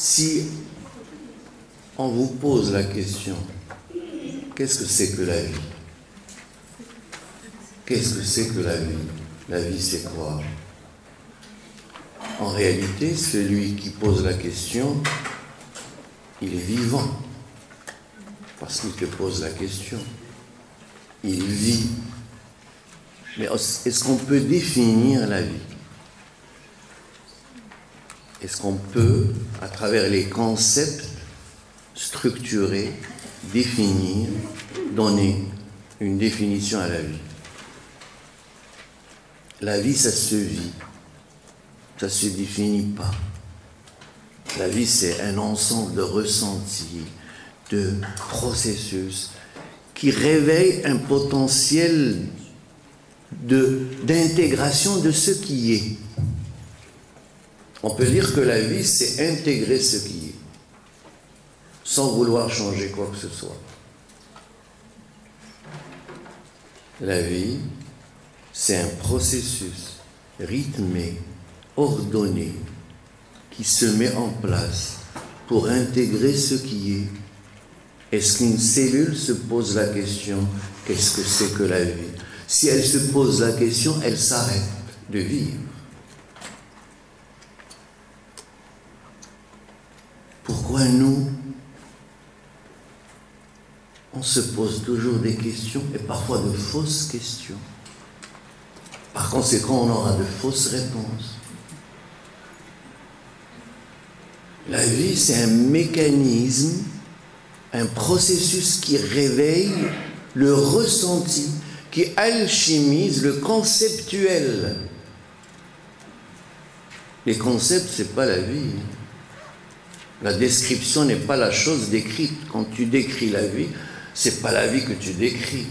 Si on vous pose la question, qu'est-ce que c'est que la vie? Qu'est-ce que c'est que la vie? La vie, c'est quoi? En réalité, celui qui pose la question, il est vivant, parce qu'il te pose la question. Il vit. Mais est-ce qu'on peut définir la vie? Est-ce qu'on peut, à travers les concepts structurés, définir, donner une définition à la vie? La vie, ça se vit, ça ne se définit pas. La vie, c'est un ensemble de ressentis, de processus qui réveillent un potentiel d'intégration de ce qui est. On peut dire que la vie, c'est intégrer ce qui est, sans vouloir changer quoi que ce soit. La vie, c'est un processus rythmé, ordonné, qui se met en place pour intégrer ce qui est. Est-ce qu'une cellule se pose la question, qu'est-ce que c'est que la vie? Si elle se pose la question, elle s'arrête de vivre. Pourquoi nous, on se pose toujours des questions, et parfois de fausses questions? Par conséquent, on aura de fausses réponses. La vie, c'est un mécanisme, un processus qui réveille le ressenti, qui alchimise le conceptuel. Les concepts, ce n'est pas la vie. La description n'est pas la chose décrite. Quand tu décris la vie, ce n'est pas la vie que tu décris.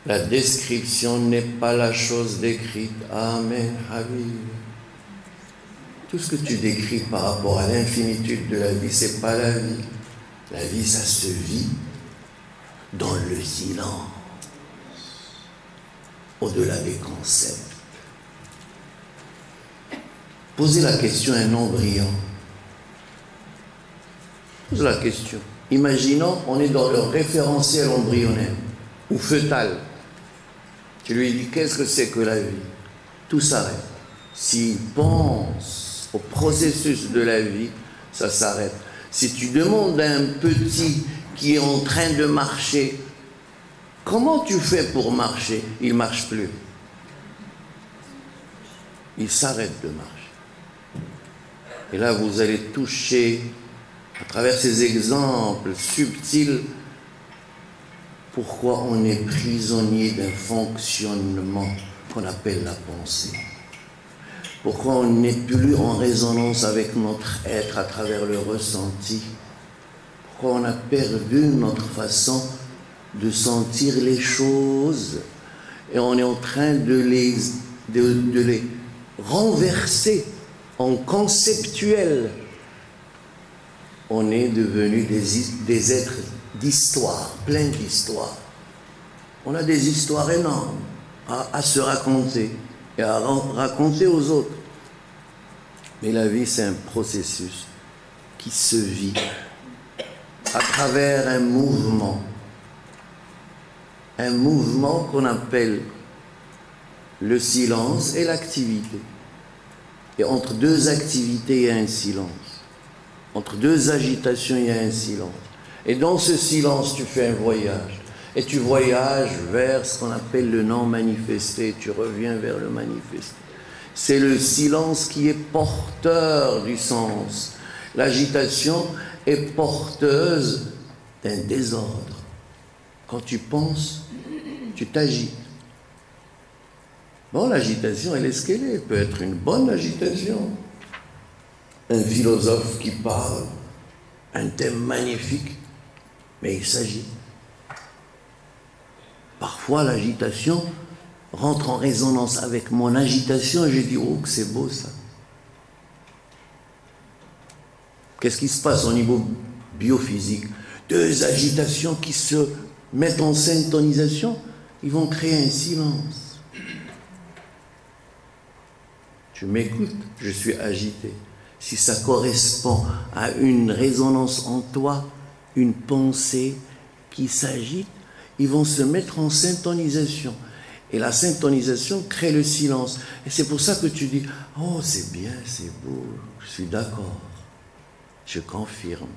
La description n'est pas la chose décrite. Amen, Habib. Tout ce que tu décris par rapport à l'infinitude de la vie, ce n'est pas la vie. La vie, ça se vit dans le silence, au-delà des concepts. Posez la question à un embryon. Pose la question. Imaginons, on est dans le référentiel embryonnaire ou fœtal. Tu lui dis, qu'est-ce que c'est que la vie? Tout s'arrête. S'il pense au processus de la vie, ça s'arrête. Si tu demandes à un petit qui est en train de marcher, comment tu fais pour marcher? Il ne marche plus. Il s'arrête de marcher. Et là, vous allez toucher, à travers ces exemples subtils, pourquoi on est prisonnier d'un fonctionnement qu'on appelle la pensée. Pourquoi on n'est plus en résonance avec notre être à travers le ressenti. Pourquoi on a perdu notre façon de sentir les choses. Et on est en train de les renverser en conceptuel. On est devenus des êtres d'histoire, plein d'histoires. On a des histoires énormes à se raconter et à raconter aux autres. Mais la vie, c'est un processus qui se vit à travers un mouvement qu'on appelle le silence et l'activité. Et entre deux activités, il y a un silence. Entre deux agitations, il y a un silence. Et dans ce silence, tu fais un voyage. Et tu voyages vers ce qu'on appelle le non manifesté. Tu reviens vers le manifesté. C'est le silence qui est porteur du sens. L'agitation est porteuse d'un désordre. Quand tu penses, tu t'agites. Bon, l'agitation, elle est ce qu'elle est. Elle peut être une bonne agitation. Un philosophe qui parle, un thème magnifique, mais il s'agit. Parfois, l'agitation rentre en résonance avec mon agitation et je dis, oh, que c'est beau ça. Qu'est-ce qui se passe au niveau biophysique? Deux agitations qui se mettent en syntonisation, ils vont créer un silence. Tu m'écoutes, je suis agité. si ça correspond à une résonance en toi, une pensée qui s'agite, ils vont se mettre en syntonisation. Et la syntonisation crée le silence. Et c'est pour ça que tu dis, oh c'est bien, c'est beau, je suis d'accord, je confirme.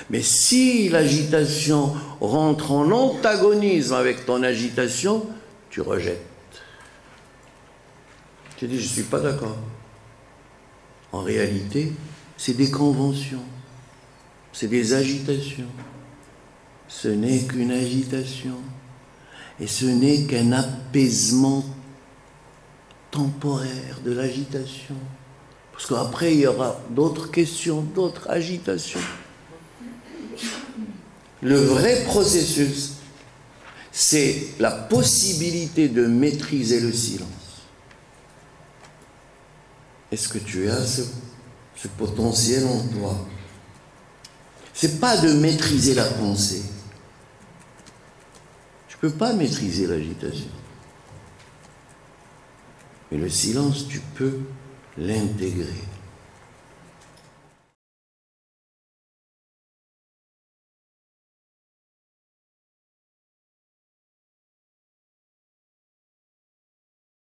Mais si l'agitation rentre en antagonisme avec ton agitation, tu rejettes. Tu dis, je ne suis pas d'accord. En réalité, c'est des conventions, c'est des agitations. Ce n'est qu'une agitation et ce n'est qu'un apaisement temporaire de l'agitation. Parce qu'après, il y aura d'autres questions, d'autres agitations. Le vrai processus, c'est la possibilité de maîtriser le silence. Est-ce que tu as ce potentiel en toi? Ce n'est pas de maîtriser la pensée. Tu ne peux pas maîtriser l'agitation. Mais le silence, tu peux l'intégrer.